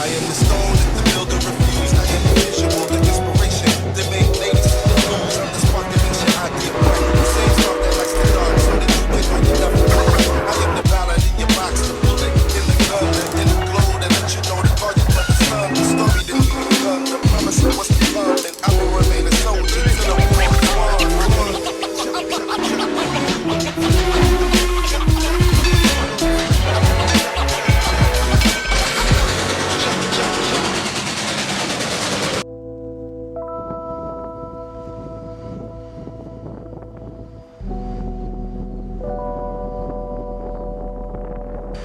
I am the stone that the builder refused. I am the visual, the inspiration. They make ladies see the blues. I'm the spark that makes your eye get bright. The same spark that likes the dark, so that you can find your left and right. I am the ballad in your box, the bullet in the gun, in the glow that lets you know the target of the sun. The story that we become, the promise of what's to come, and I will remain a soldier till the war is won.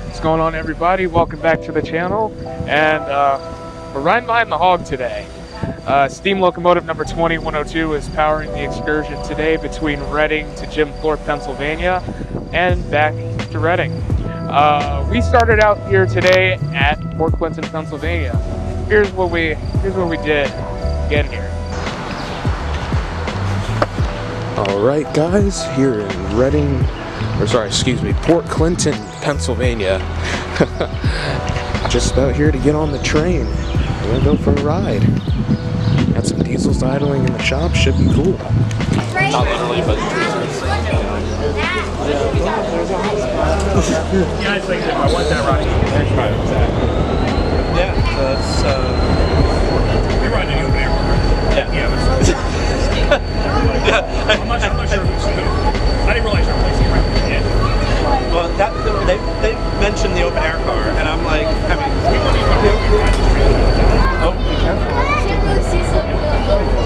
What's going on, everybody? Welcome back to the channel, and we're riding behind the hog today. Steam locomotive number 2102 is powering the excursion today between Reading to Jim Thorpe, Pennsylvania, and back to Reading. We started out here today at Port Clinton, Pennsylvania. Here's what we did getting here. All right, guys, here in Reading, Port Clinton, Pennsylvania. Just about here to get on the train. We're gonna go for a ride. Got some diesels idling in the shop, should be cool. Not literally, but Yeah, I think I want that riding. yeah, that's You're riding in the open air, right? yeah. Yeah, I'm not sure if it's good. I didn't realize you're placing around. Yeah. Well, they mentioned the open air car, and I'm like, I mean, oh, be careful.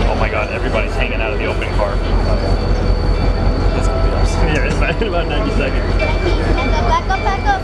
Oh my god, everybody's hanging out of the open car. That's gonna be us. Yeah, it's in about 90 seconds. Back up, back up.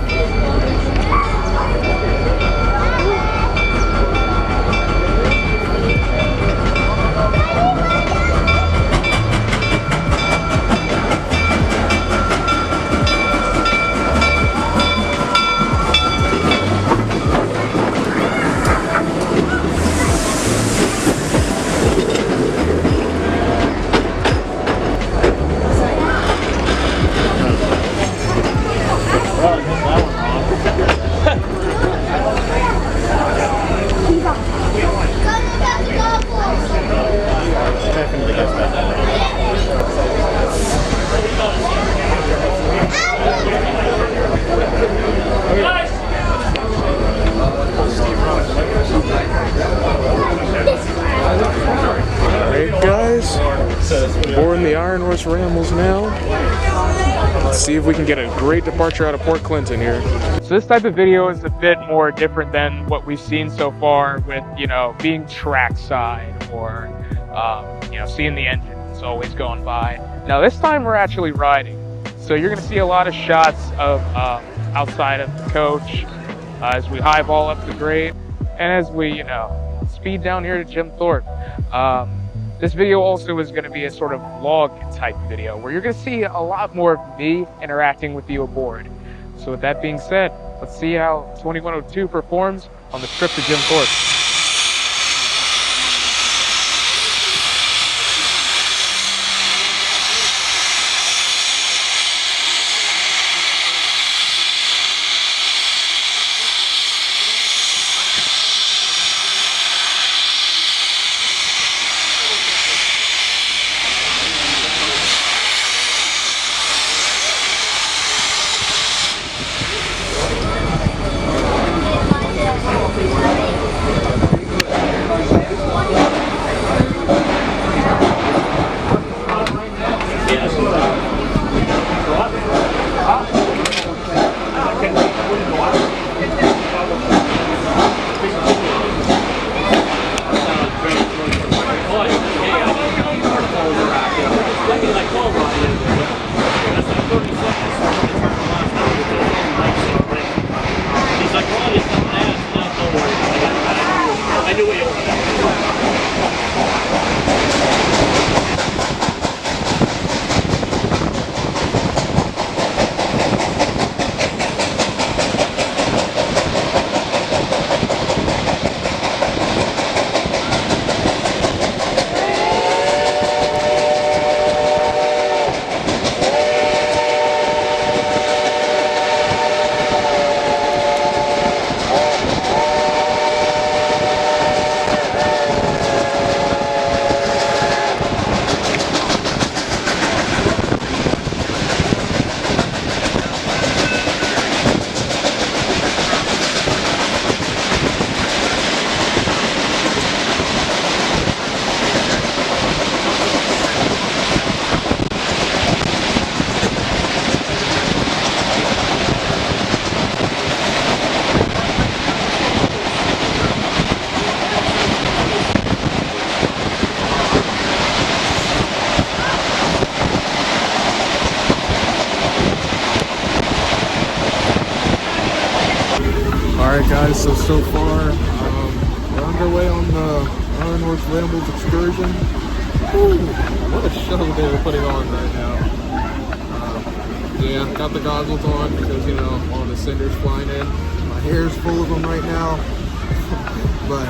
Alright, guys, boarding the Iron Horse Rambles now. Let's see if we can get a great departure out of Port Clinton here. So this type of video is a bit more different than what we've seen so far with, being trackside or, seeing the engines always going by. Now this time we're actually riding. So you're going to see a lot of shots of outside of the coach as we highball up the grade and as we, speed down here to Jim Thorpe. This video also is going to be a sort of vlog type video where you're going to see a lot more of me interacting with you aboard. So with that being said, let's see how 2102 performs on the trip to Jim Thorpe. So far, we're underway on the Iron Horse Rambles excursion. Woo, what a show they're putting on right now. Yeah, got the goggles on because, you know, all the cinders flying in. My hair's full of them right now. But,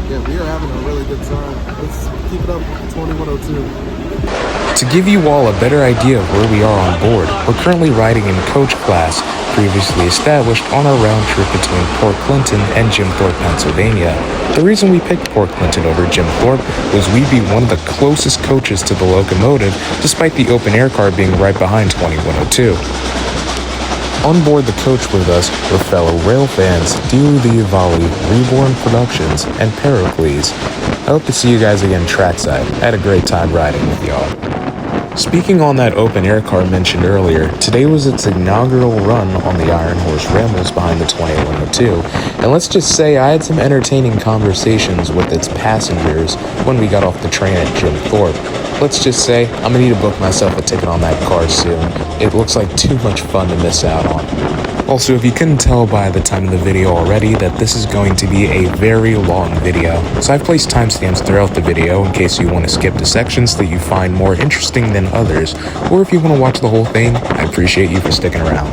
yeah, we are having a really good time. Let's keep it up with 2102. To give you all a better idea of where we are on board, we're currently riding in coach class, previously established on our round trip between Port Clinton and Jim Thorpe, Pennsylvania. The reason we picked Port Clinton over Jim Thorpe was we'd be one of the closest coaches to the locomotive, despite the open air car being right behind 2102. On board the coach with us were fellow rail fans Dio the Ivali, Reborn Productions, and Pericles. I hope to see you guys again trackside. I had a great time riding with y'all. Speaking on that open air car mentioned earlier, today was its inaugural run on the Iron Horse Rambles behind the 2102, and let's just say I had some entertaining conversations with its passengers when we got off the train at Jim Thorpe. Let's just say I'm gonna need to book myself a ticket on that car soon. It looks like too much fun to miss out on. Also, if you couldn't tell by the time of the video already that this is going to be a very long video, so I've placed timestamps throughout the video in case you want to skip to sections that you find more interesting than others, or if you want to watch the whole thing, I appreciate you for sticking around.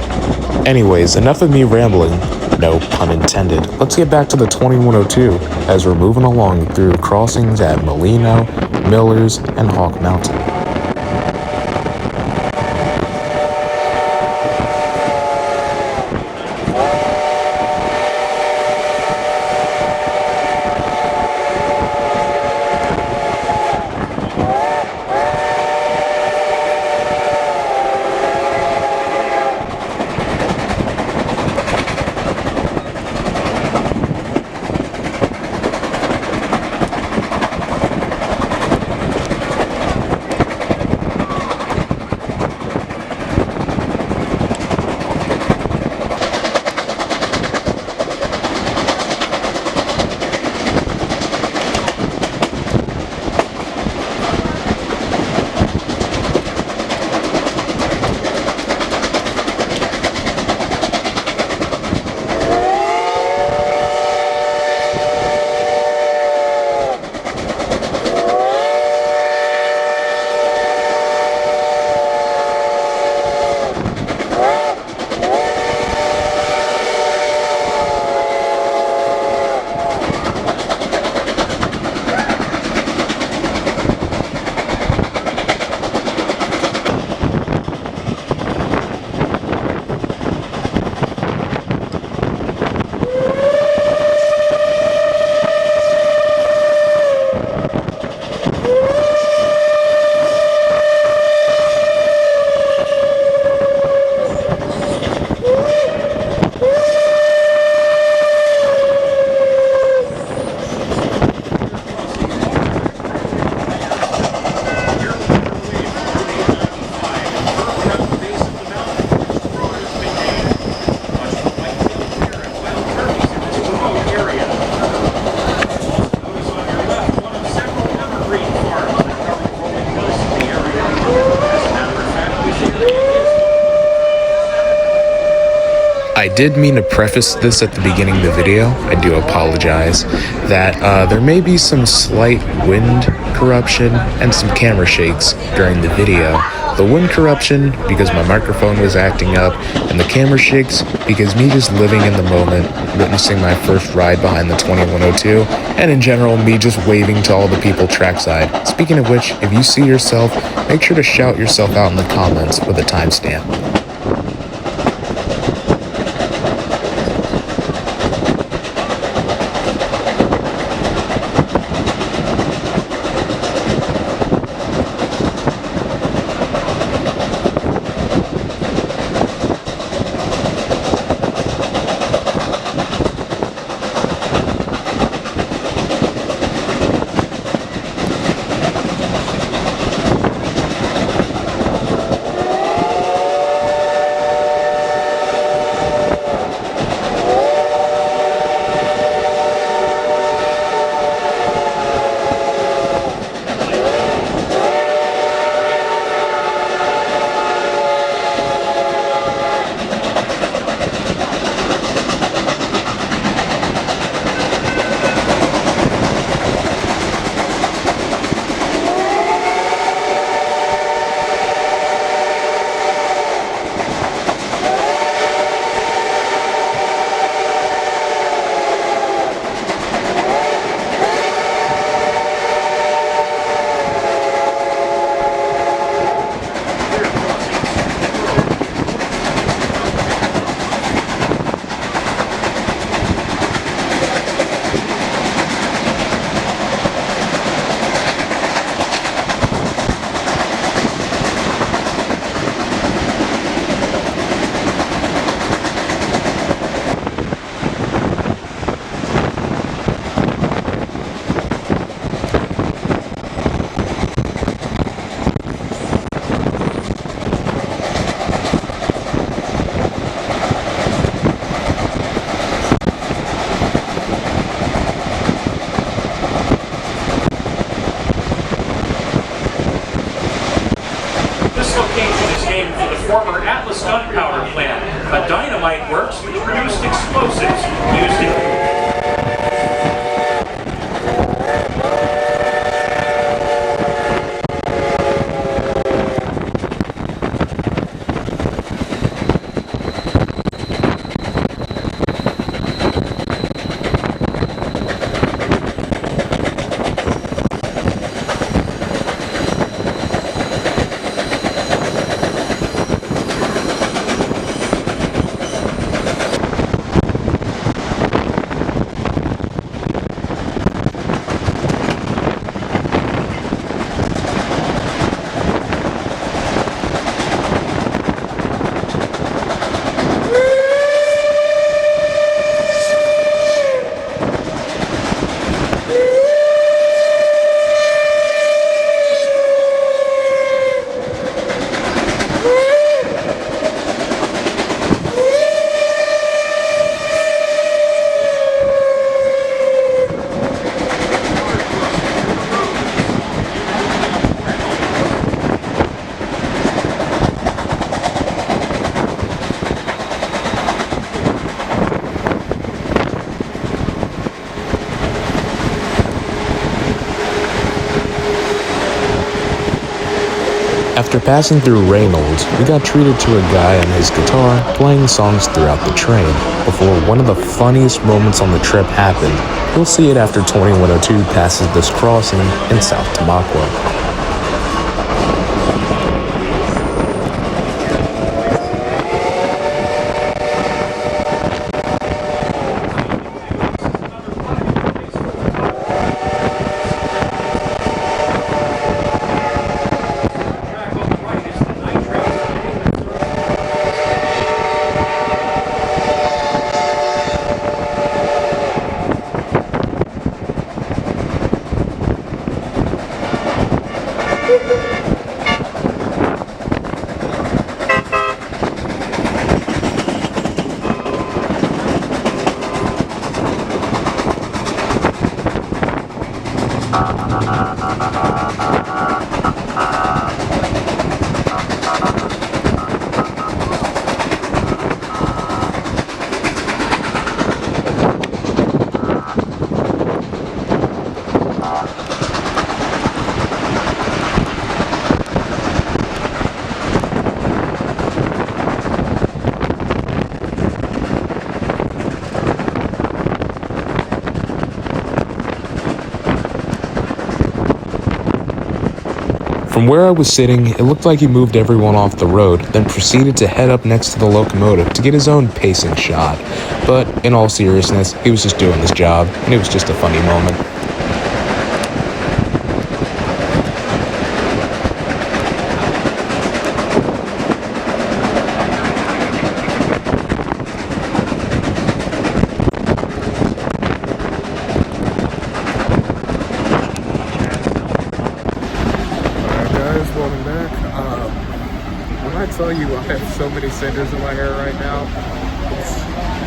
Anyways, enough of me rambling, no pun intended. Let's get back to the 2102 as we're moving along through crossings at Molino, Millers, and Hawk Mountain. I did mean to preface this at the beginning of the video, I do apologize, that there may be some slight wind corruption and some camera shakes during the video. The wind corruption because my microphone was acting up, and the camera shakes because me just living in the moment, witnessing my first ride behind the 2102, and in general me just waving to all the people trackside. Speaking of which, if you see yourself, make sure to shout yourself out in the comments with a timestamp. former Atlas gunpowder plant. A dynamite works which produced explosives used in... After passing through Reynolds, we got treated to a guy on his guitar playing songs throughout the train, before one of the funniest moments on the trip happened. You'll see it after 2102 passes this crossing in South Tamaqua. From where I was sitting, it looked like he moved everyone off the road, then proceeded to head up next to the locomotive to get his own pacing shot. But in all seriousness, he was just doing his job, and it was just a funny moment. When I tell you I have so many cinders in my hair right now, it's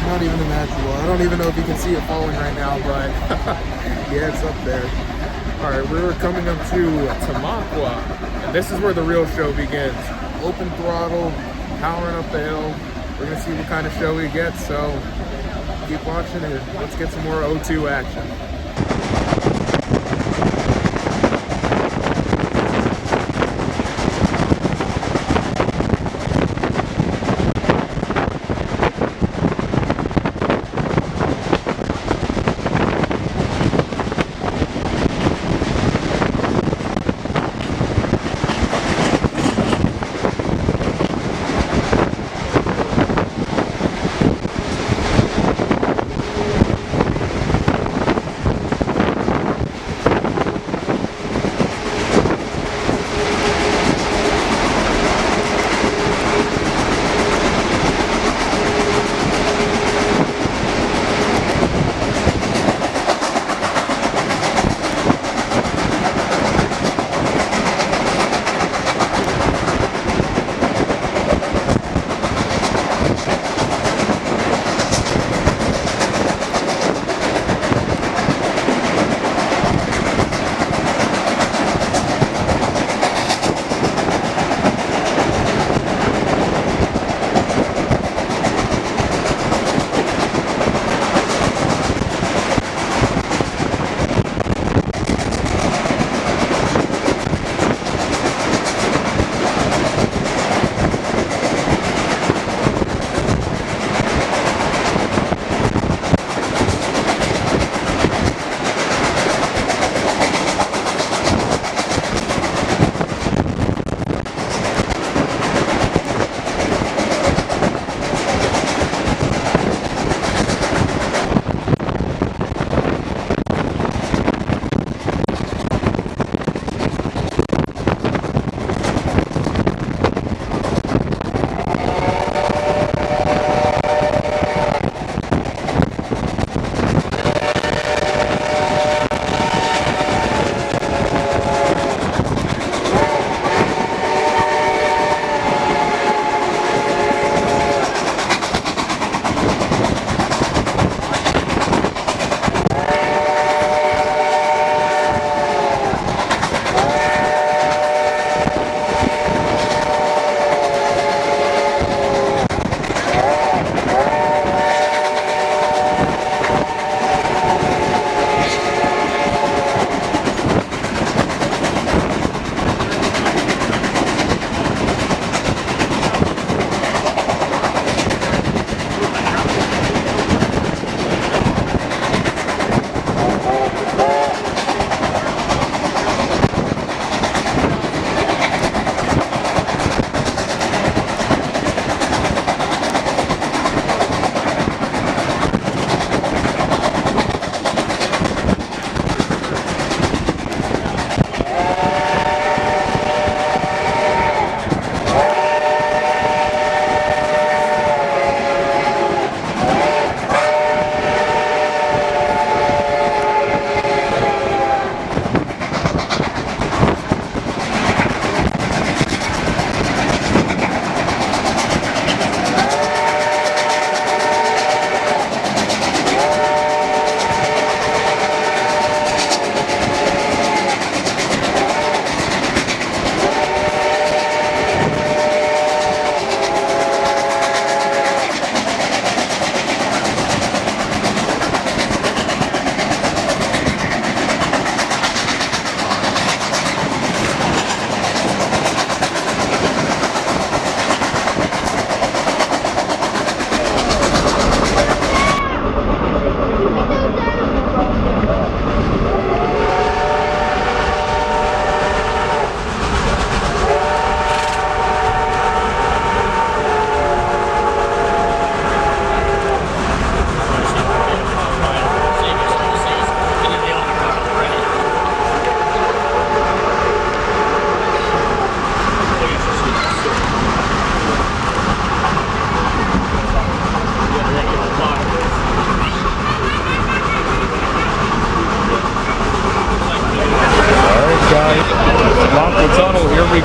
not even imaginable. I don't even know if you can see it falling right now, but yeah, it's up there. Alright, we're coming up to Tamaqua, and this is where the real show begins. Open throttle, powering up the hill. We're gonna see what kind of show we get, so keep watching and let's get some more O2 action.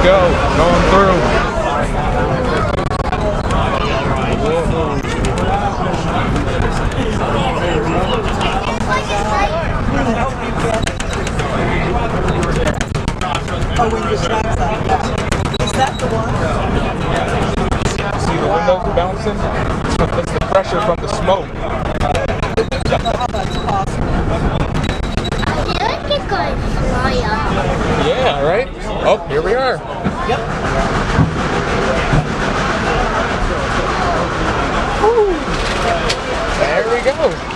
go, going through. Oh, when you're trackside. Is that the one? See the windows bouncing? That's the pressure from the smoke. I feel like it's going to fly up. Yeah, right? Oh, here we are. Yep. There we go.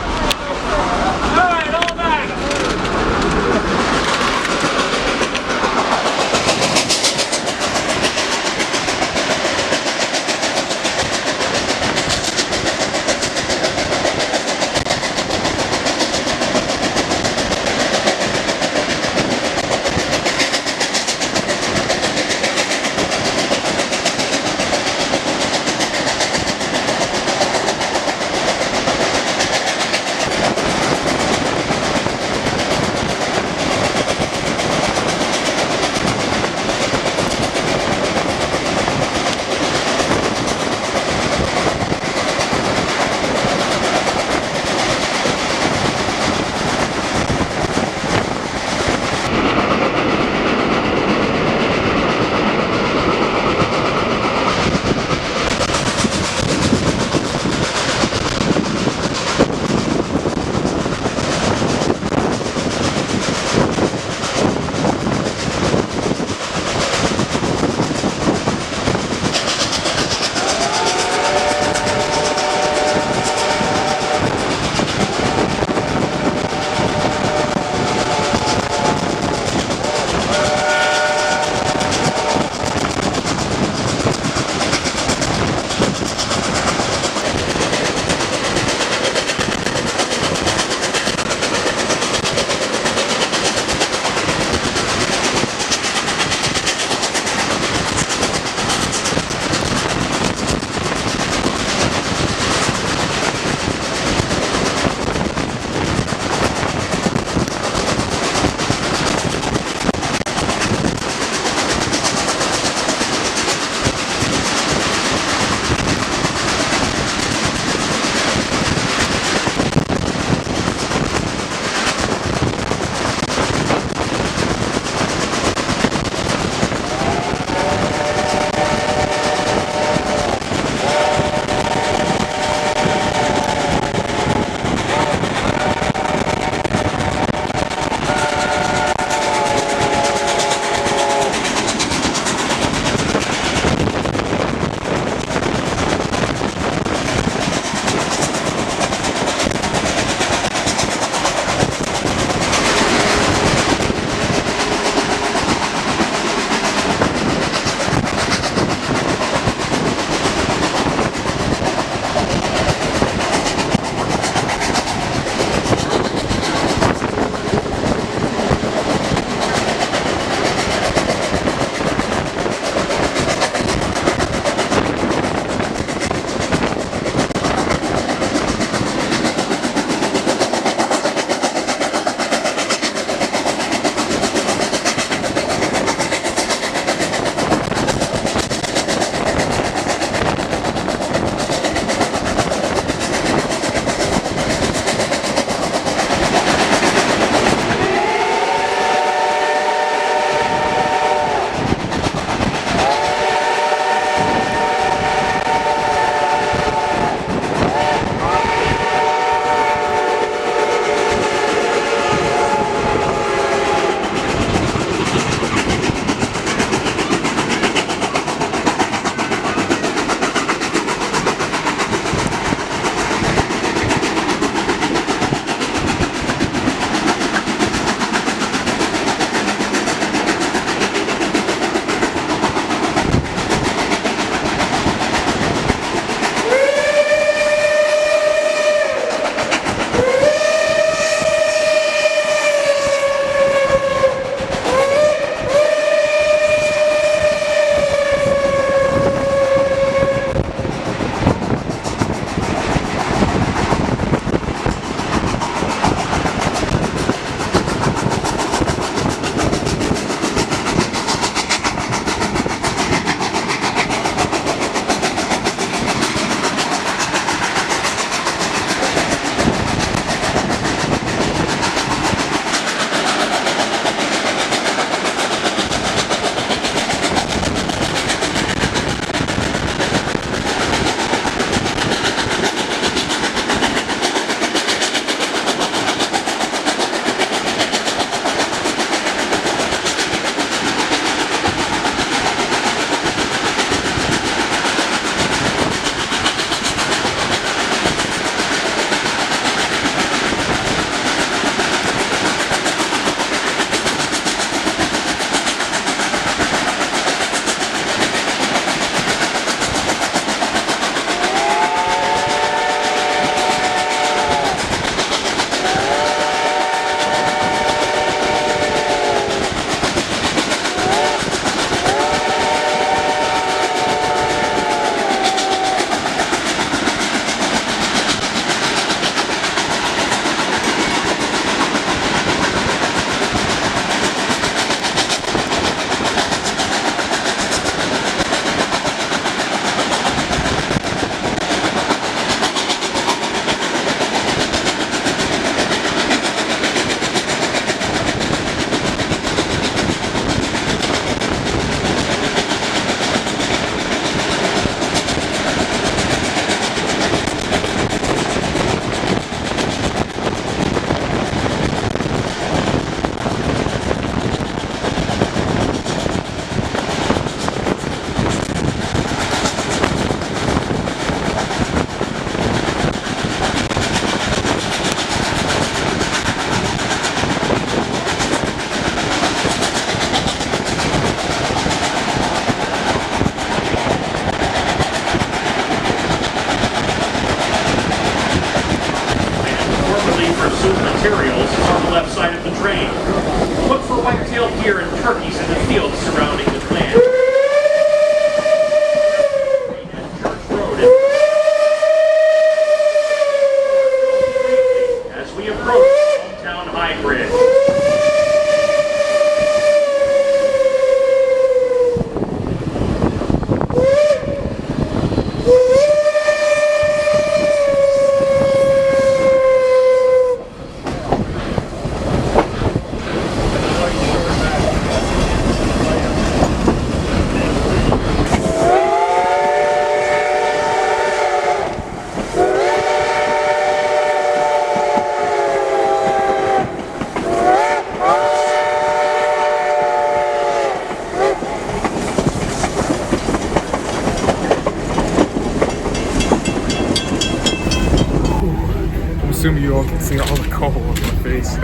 assume you all can see all the coal on my face.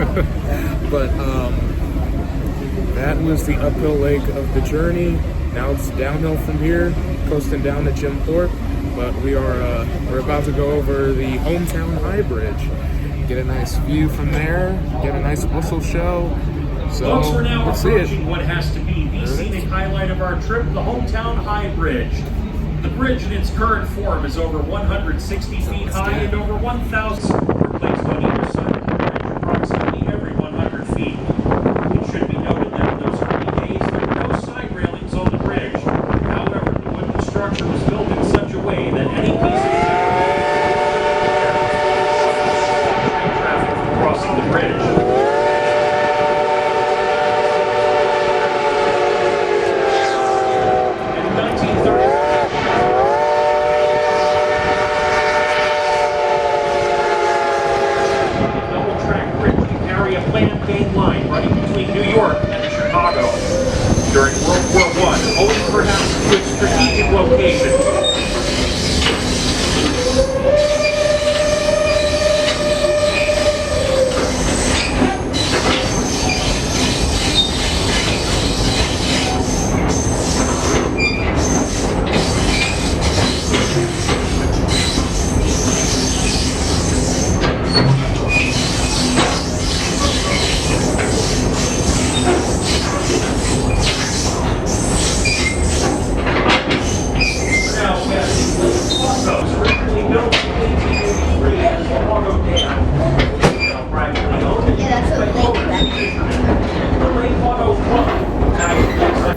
But that was the uphill leg of the journey. Now it's downhill from here, coasting down to Jim Thorpe. But we're about to go over the hometown high bridge. Get a nice view from there, get a nice whistle show. So Folks, we're now let's see it. approaching what has to be the scenic highlight of our trip, the Hometown High Bridge. The bridge in its current form is over 160 feet high and over 1,000 are placed on either side of the bridge, approximately every 100 feet. It should be noted that in those early days, there were no side railings on the bridge. However, the wooden structure was built in such a way that any piece of traffic from crossing the bridge. During World War I, owing perhaps to its strategic location.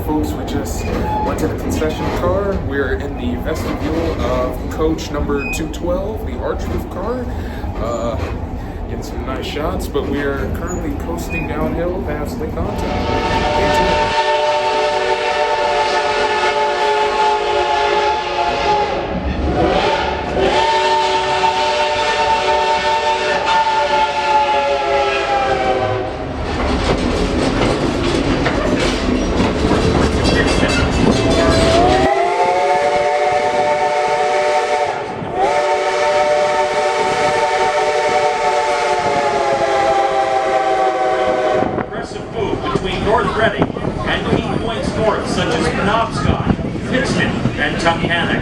Folks, we just went to the concession car. We're in the vestibule of coach number 212, the arch-roof car. Getting some nice shots, but we are currently coasting downhill past Lake Ontario. And Tamaqua.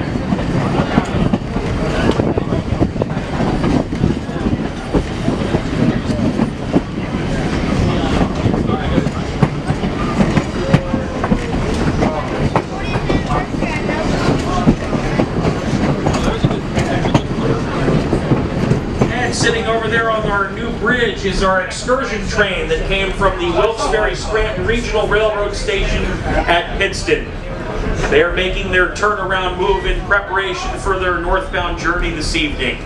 And sitting over there on our new bridge is our excursion train that came from the Wilkes-Barre-Scranton Regional Railroad Station at Pittston. They are making their turnaround move in preparation for their northbound journey this evening.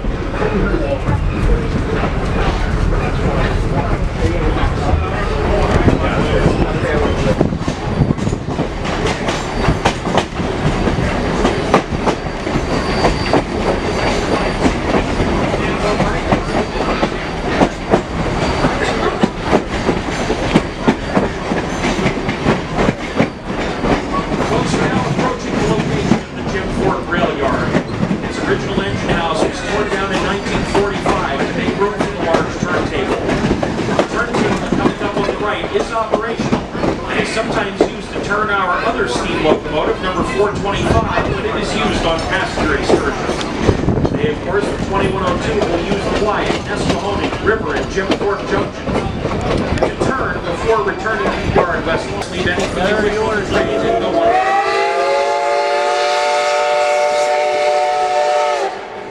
Sometimes used to turn our other steam locomotive, number 425, but it is used on passenger excursions. They, of course, for 2102 will use the Wye, Nesquehoning, River, and Jim Thorpe Junction. To turn before returning to the yard vessels, leave anything in the train and go on.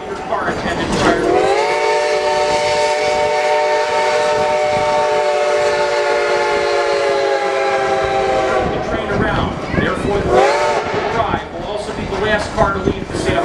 Your car attendant prior to last car to leave the sale.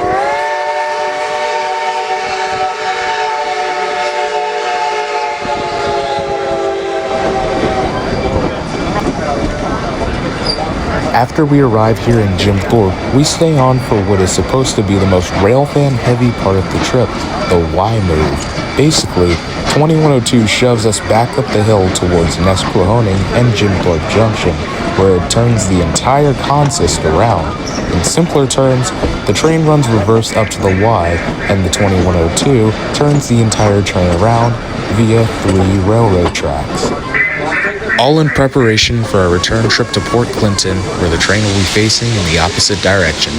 After we arrive here in Jim Thorpe, we stay on for what is supposed to be the most railfan heavy part of the trip, the Wye Move. Basically, 2102 shoves us back up the hill towards Nesquehoning and Jim Thorpe Junction, where it turns the entire consist around. In simpler terms, the train runs reverse up to the Y, and the 2102 turns the entire train around via 3 railroad tracks. All in preparation for our return trip to Port Clinton, where the train will be facing in the opposite direction.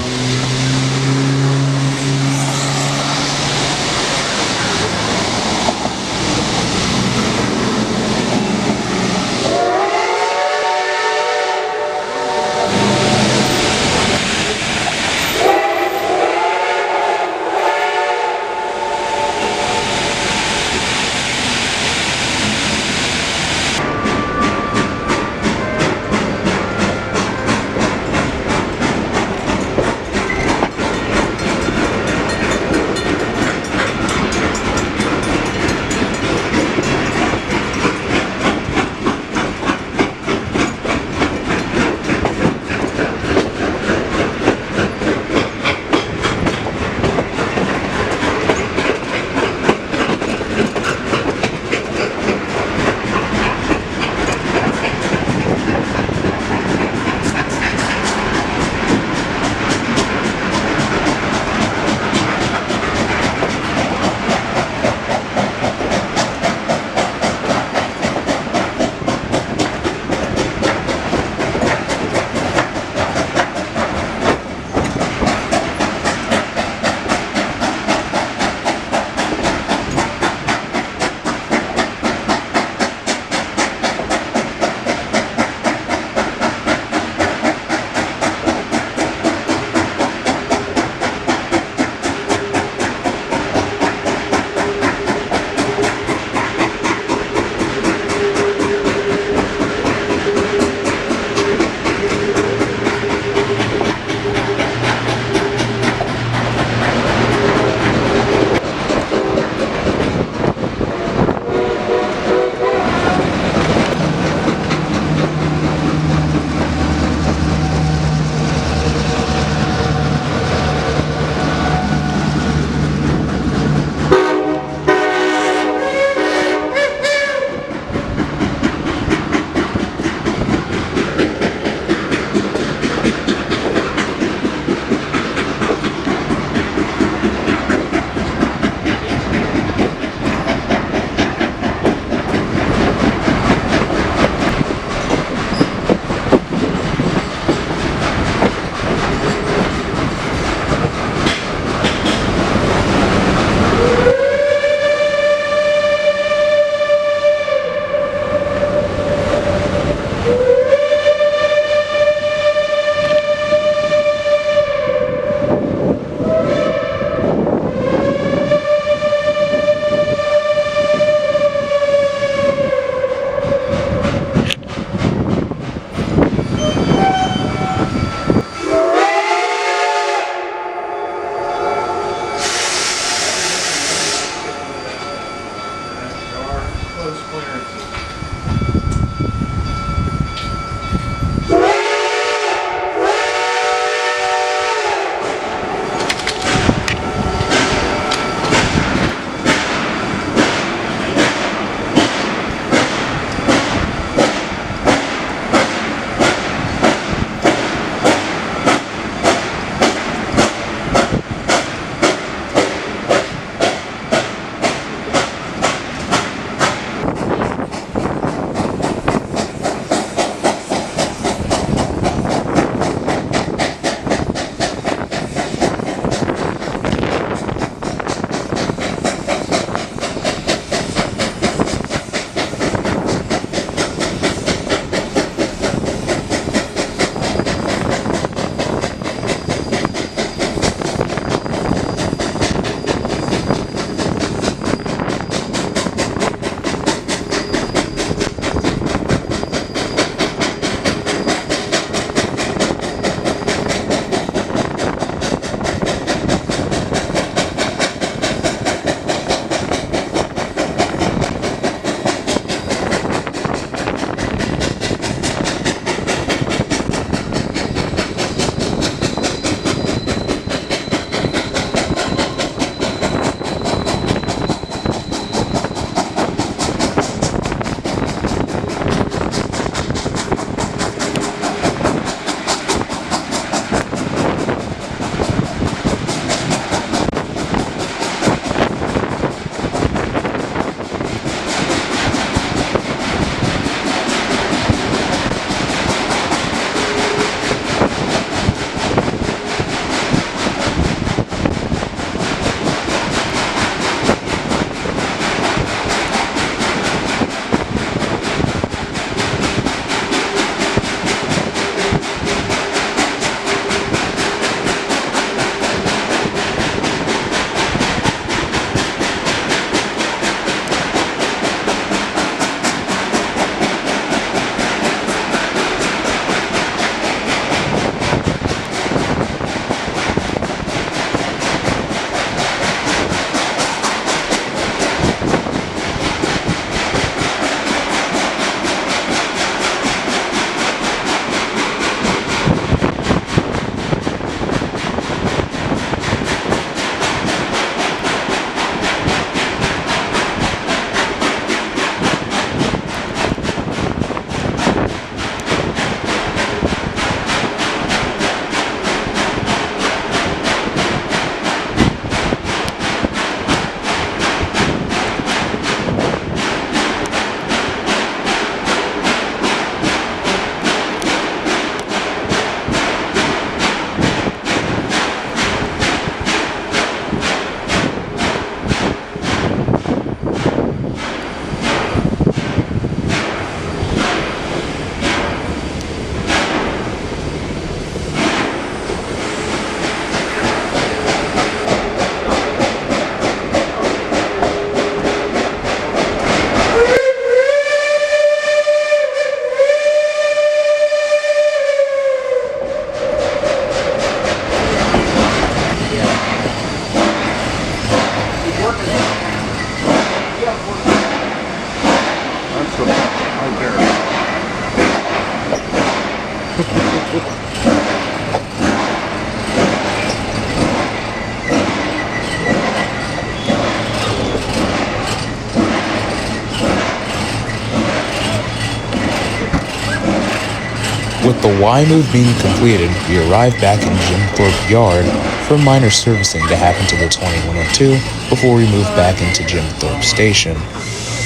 With the Wye Move being completed, we arrived back in Jim Thorpe Yard for minor servicing to happen to the 2102 before we moved back into Jim Thorpe Station.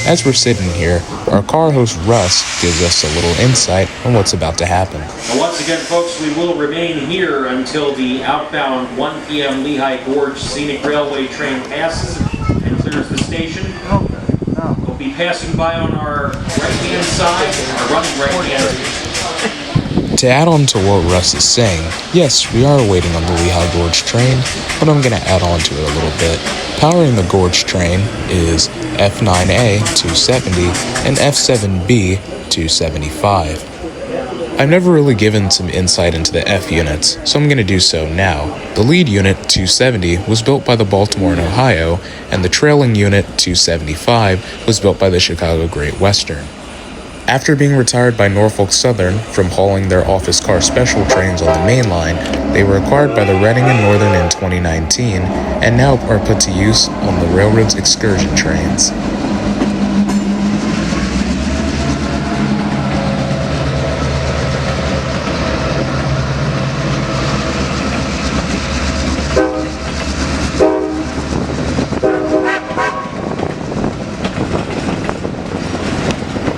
As we're sitting here, our car host Russ gives us a little insight on what's about to happen. Once again, folks, we will remain here until the outbound 1 p.m. Lehigh Gorge Scenic Railway train passes and clears the station. We'll be passing by on our right-hand side, our running right-hand. To add on to what Russ is saying, yes, we are waiting on the Lehigh Gorge train, but I'm going to add on to it a little bit. Powering the Gorge train is F9A 270 and F7B 275. I've never really given some insight into the F units, so I'm going to do so now. The lead unit, 270, was built by the Baltimore and Ohio, and the trailing unit, 275, was built by the Chicago Great Western. After being retired by Norfolk Southern from hauling their office car special trains on the main line, they were acquired by the Reading and Northern in 2019, and now are put to use on the railroad's excursion trains.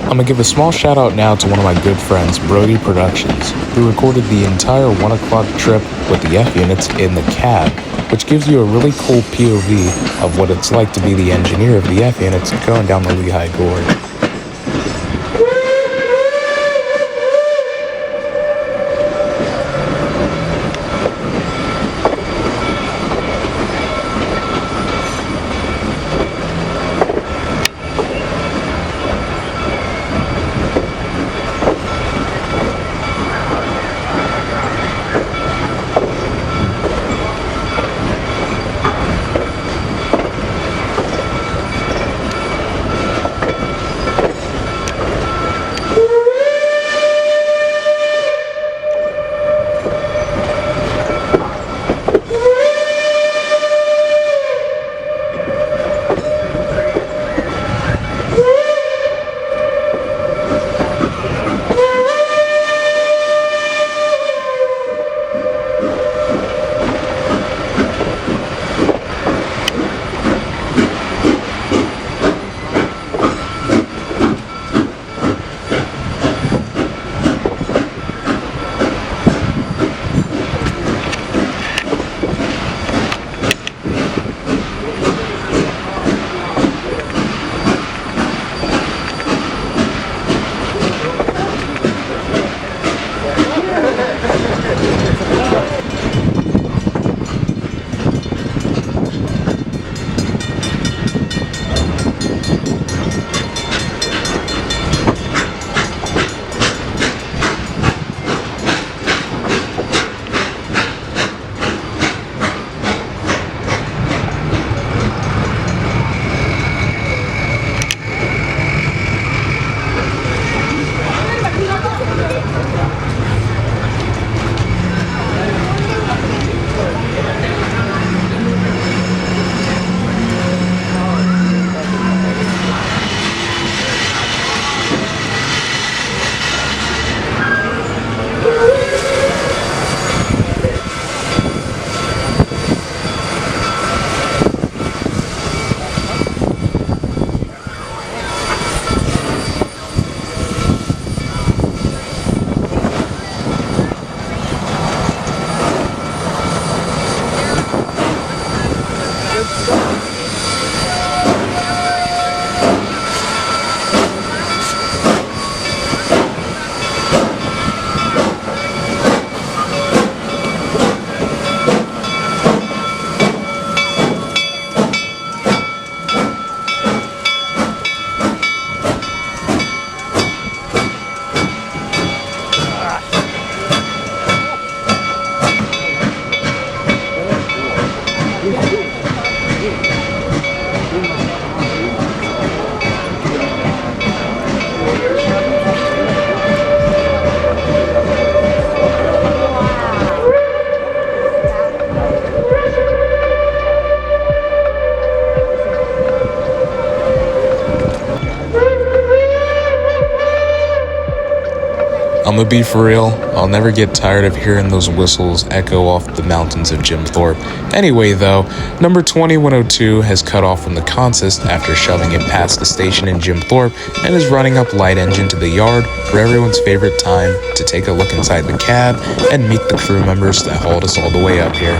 I'm going to give a small shout out now to one of my good friends, Brody Productions, who recorded the entire 1 o'clock trip with the F units in the cab, which gives you a really cool POV of what it's like to be the engineer of the F units going down the Lehigh Gorge. I'ma be for real, I'll never get tired of hearing those whistles echo off the mountains of Jim Thorpe. Anyway though, number 2102 has cut off from the consist after shoving it past the station in Jim Thorpe and is running up light engine to the yard for everyone's favorite time to take a look inside the cab and meet the crew members that hauled us all the way up here.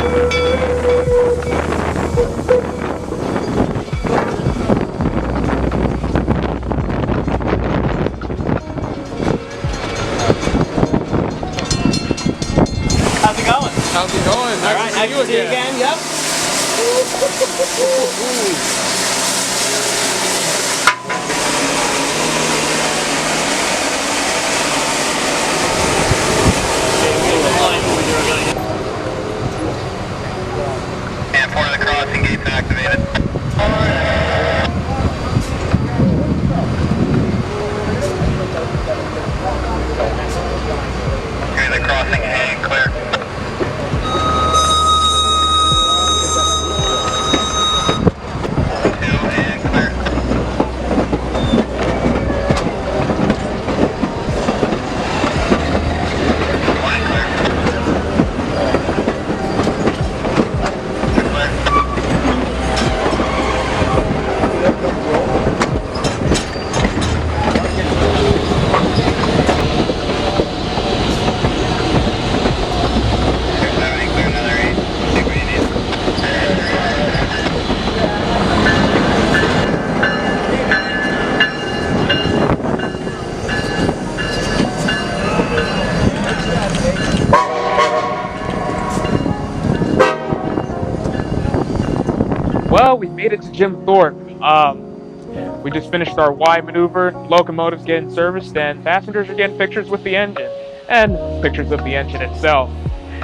How's it going? How's it going? All right, nice to see you again. Yep. And for the crossing gates activated. Okay, the crossing and clear. Two and clear. One clear. Two clear. Well, we made it to Jim Thorpe. We just finished our Wye maneuver, locomotives getting serviced, and passengers are getting pictures with the engine, and pictures of the engine itself.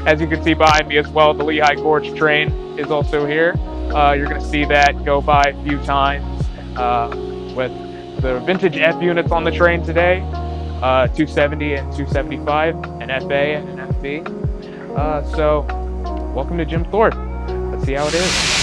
As you can see behind me as well, the Lehigh Gorge train is also here. You're going to see that go by a few times with the vintage F units on the train today, 270 and 275, an FA and an FB. So, welcome to Jim Thorpe. Let's see how it is.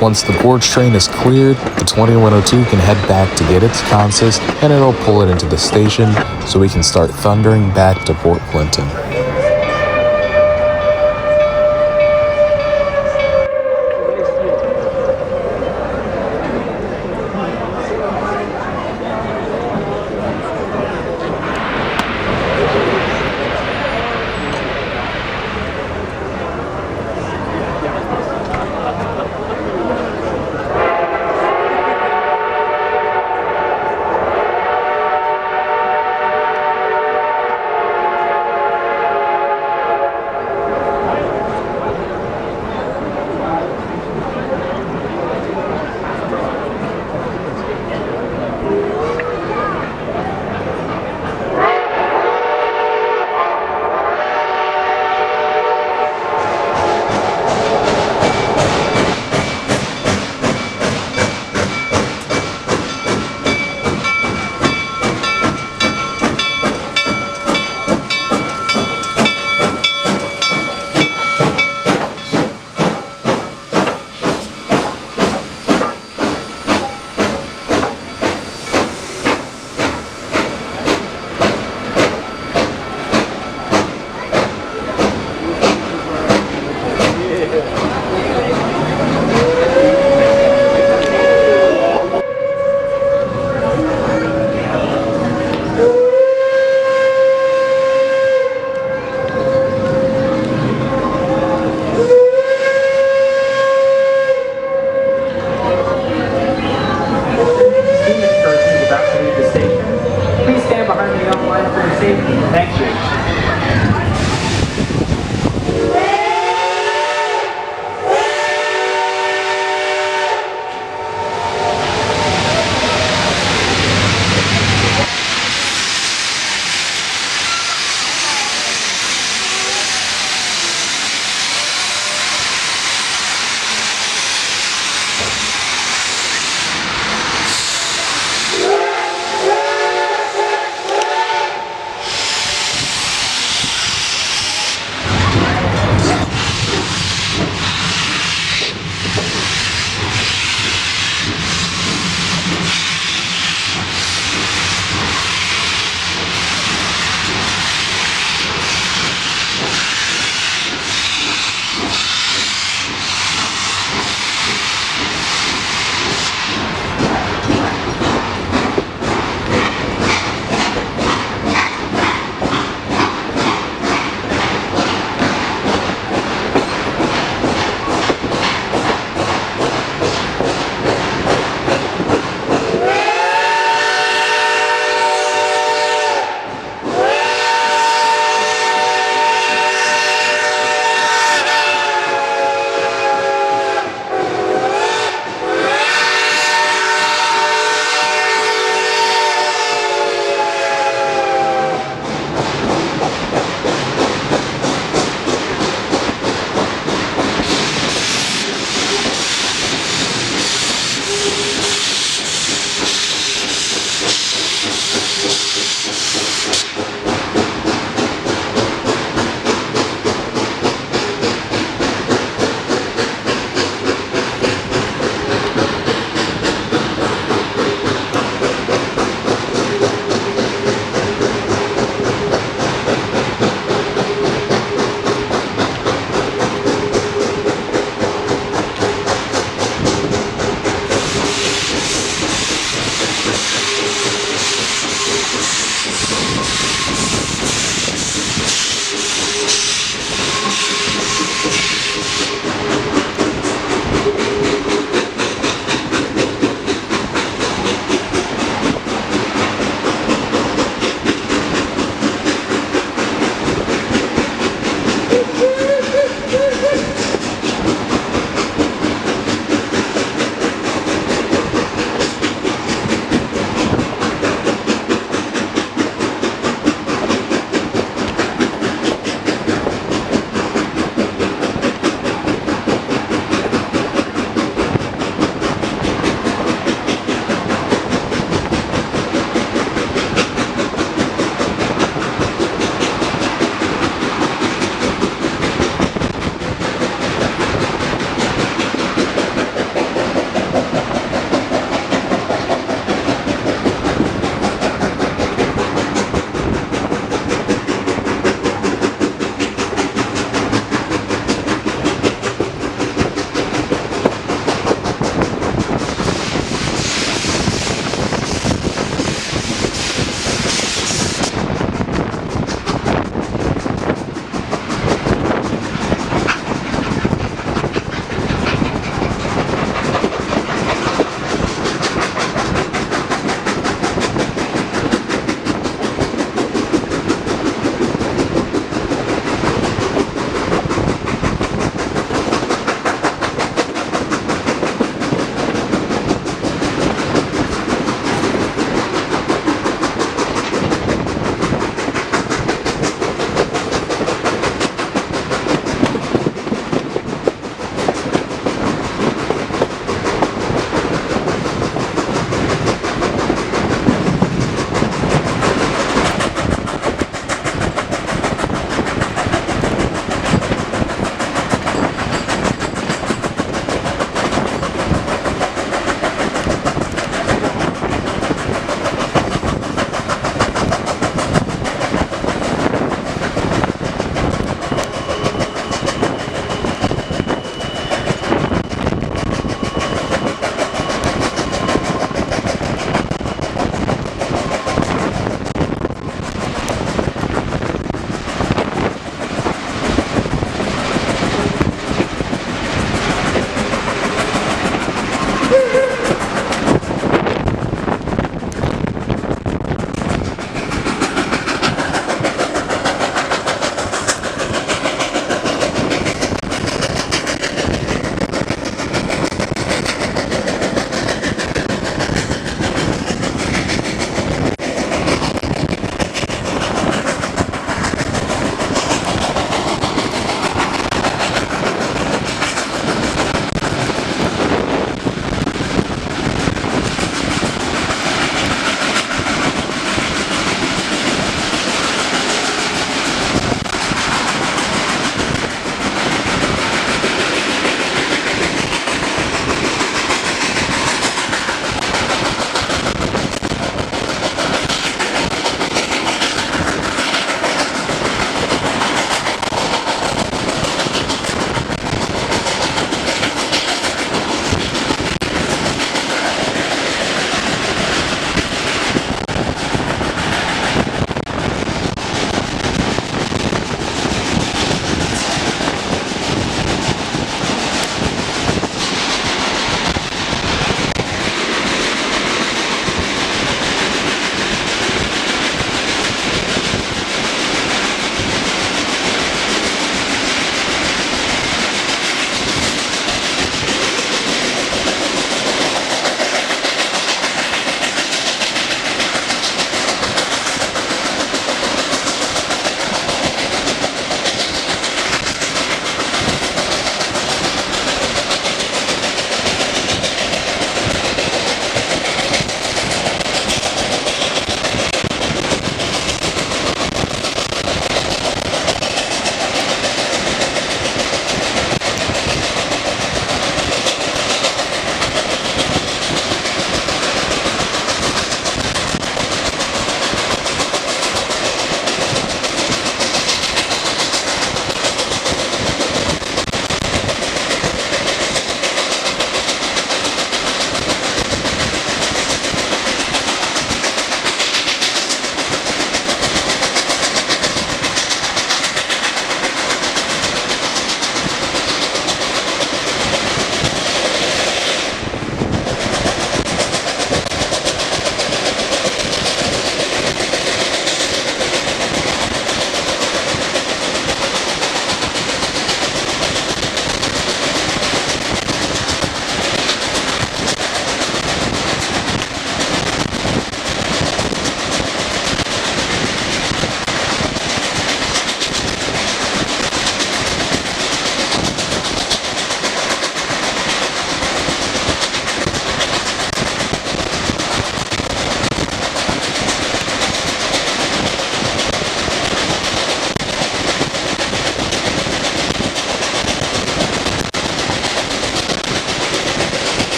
Once the gorge train is cleared, the 2102 can head back to get its consist and it'll pull it into the station so we can start thundering back to Port Clinton.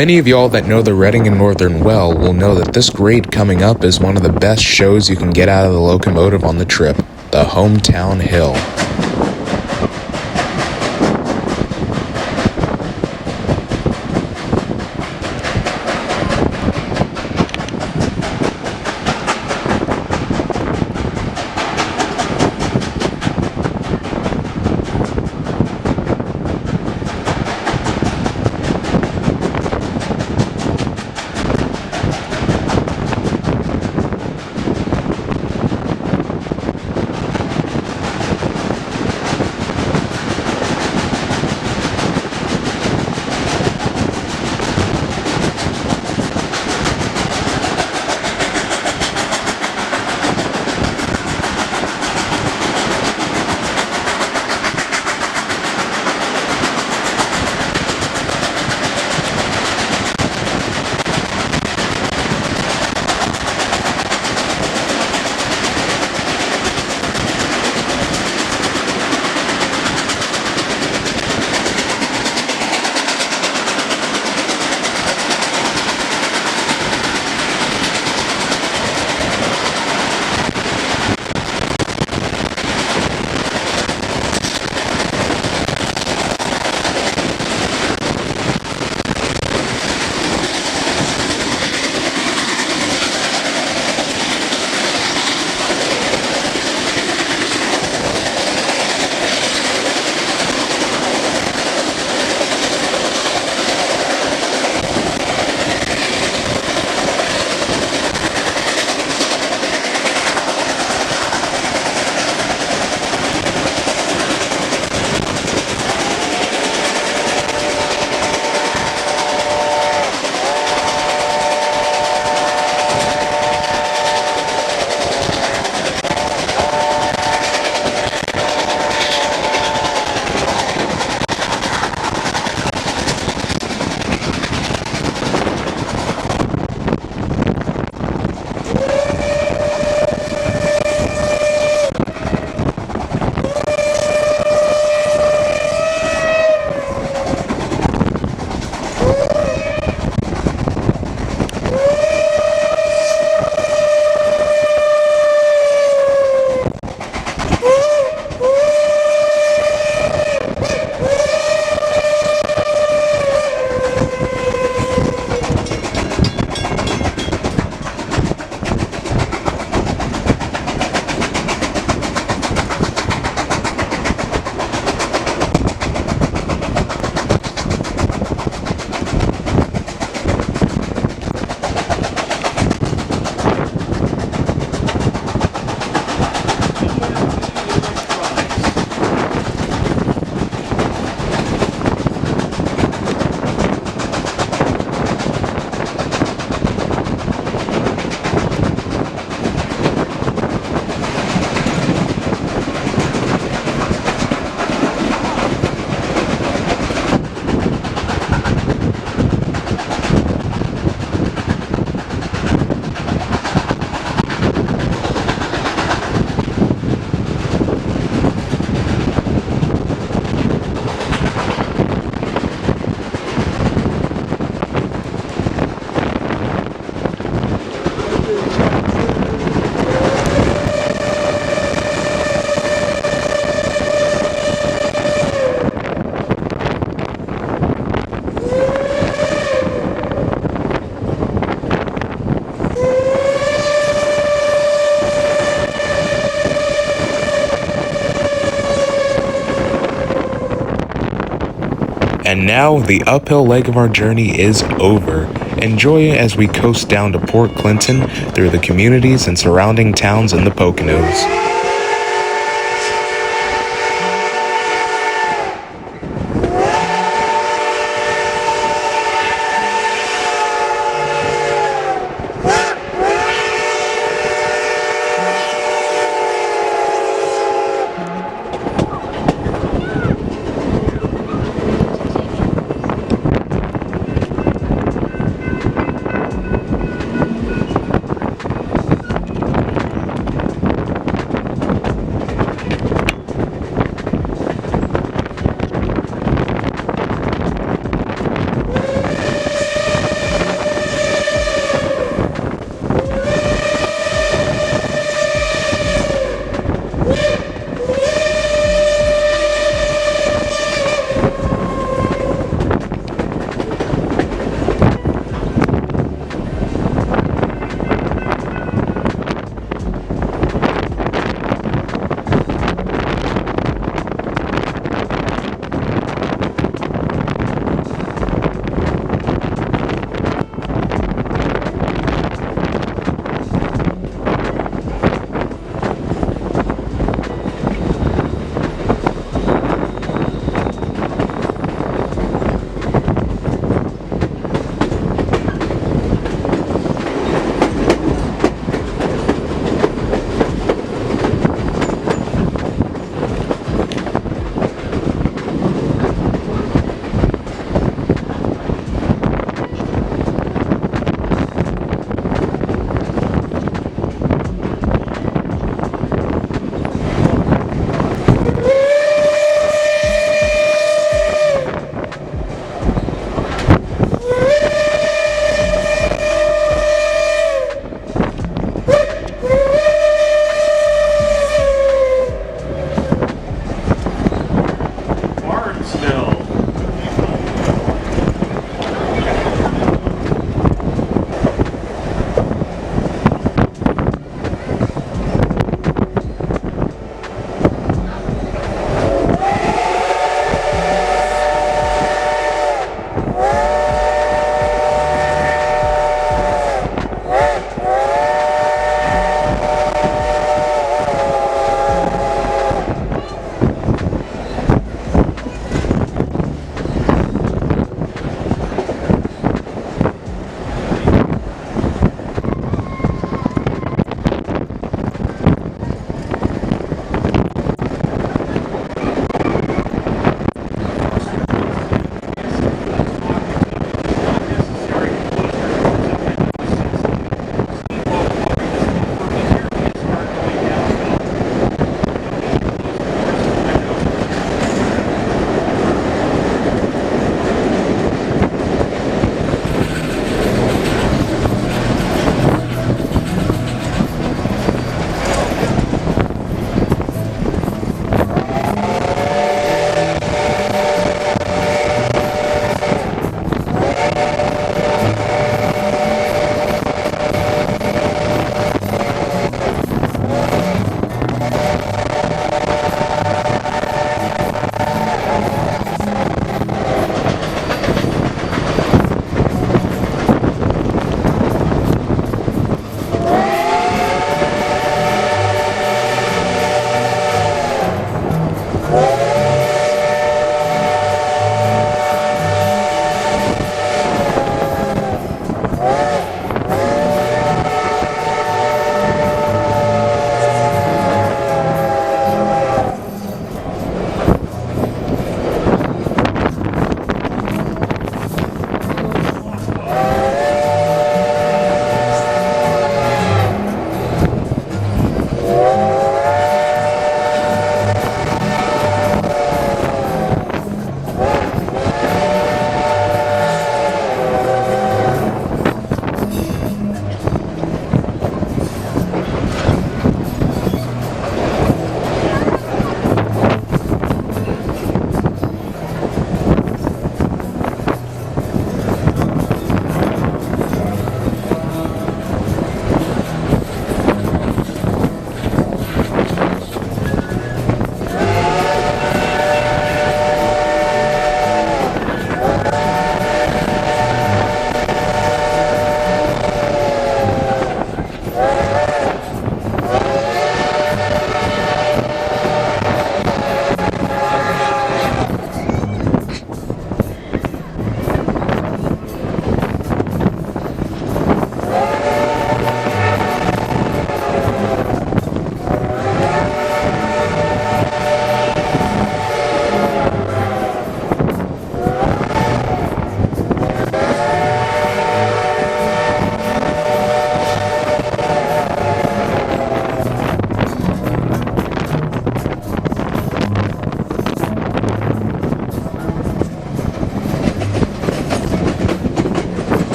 Many of y'all that know the Reading and Northern well will know that this grade coming up is one of the best shows you can get out of the locomotive on the trip, the Hometown Hill. And now the uphill leg of our journey is over. Enjoy it as we coast down to Port Clinton through the communities and surrounding towns in the Poconos.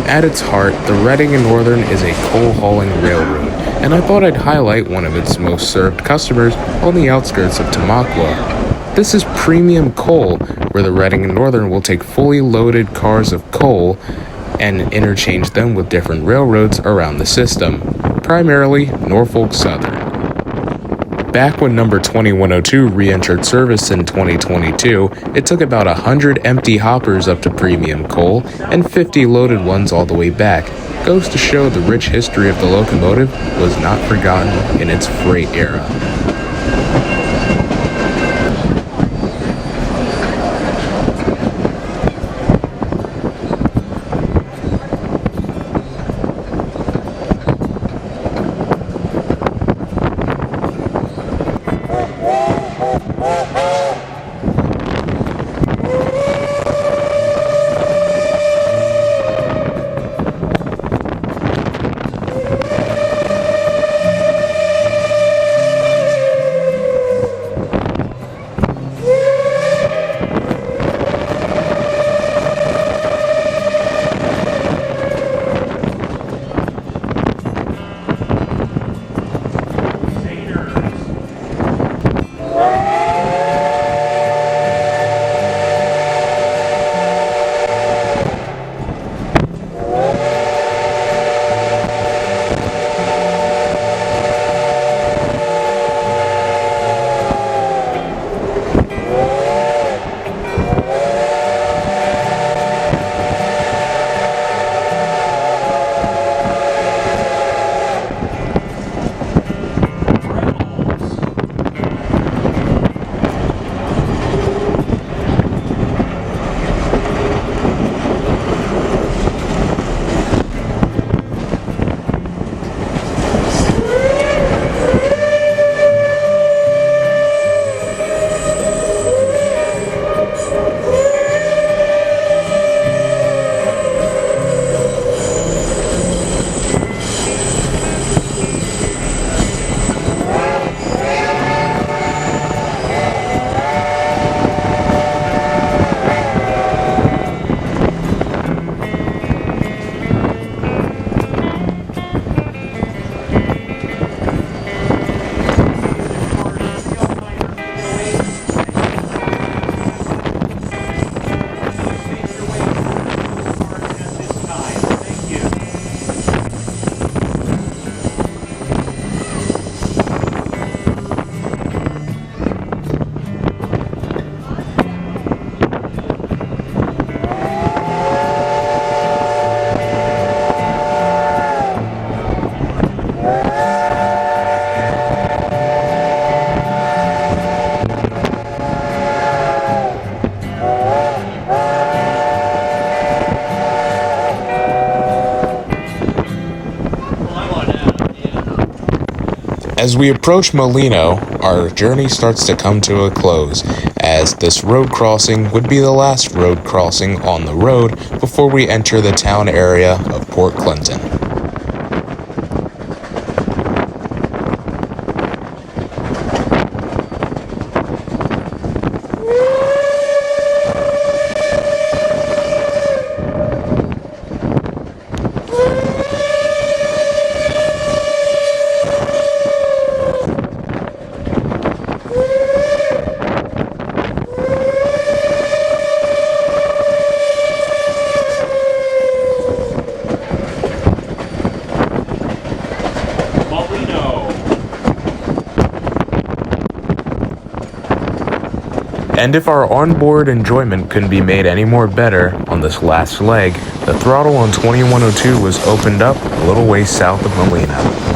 At its heart, the Reading and Northern is a coal hauling railroad, and I thought I'd highlight one of its most served customers on the outskirts of Tamaqua. This is premium coal, where the Reading and Northern will take fully loaded cars of coal and interchange them with different railroads around the system, primarily Norfolk Southern. Back when number 2102 re-entered service in 2022, it took about 100 empty hoppers up to premium coal and 50 loaded ones all the way back. Goes to show the rich history of the locomotive was not forgotten in its freight era. As we approach Molino, our journey starts to come to a close, as this road crossing would be the last road crossing on the road before we enter the town area of Port Clinton. And if our onboard enjoyment couldn't be made any more better on this last leg, the throttle on 2102 was opened up a little ways south of Molino.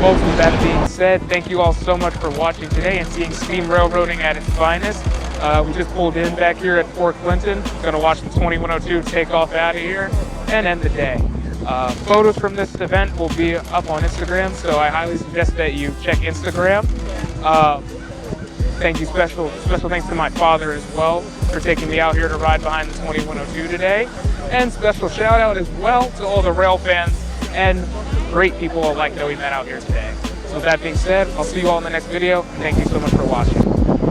Folks, with that being said, thank you all so much for watching today and seeing steam railroading at its finest. We just pulled in back here at Fort Clinton. Gonna watch the 2102 take off out of here and end the day. Photos from this event will be up on Instagram, so I highly suggest that you check Instagram. Thank you, special thanks to my father as well for taking me out here to ride behind the 2102 today. And special shout out as well to all the rail fans and great people alike that we met out here today. So with that being said, I'll see you all in the next video. Thank you so much for watching.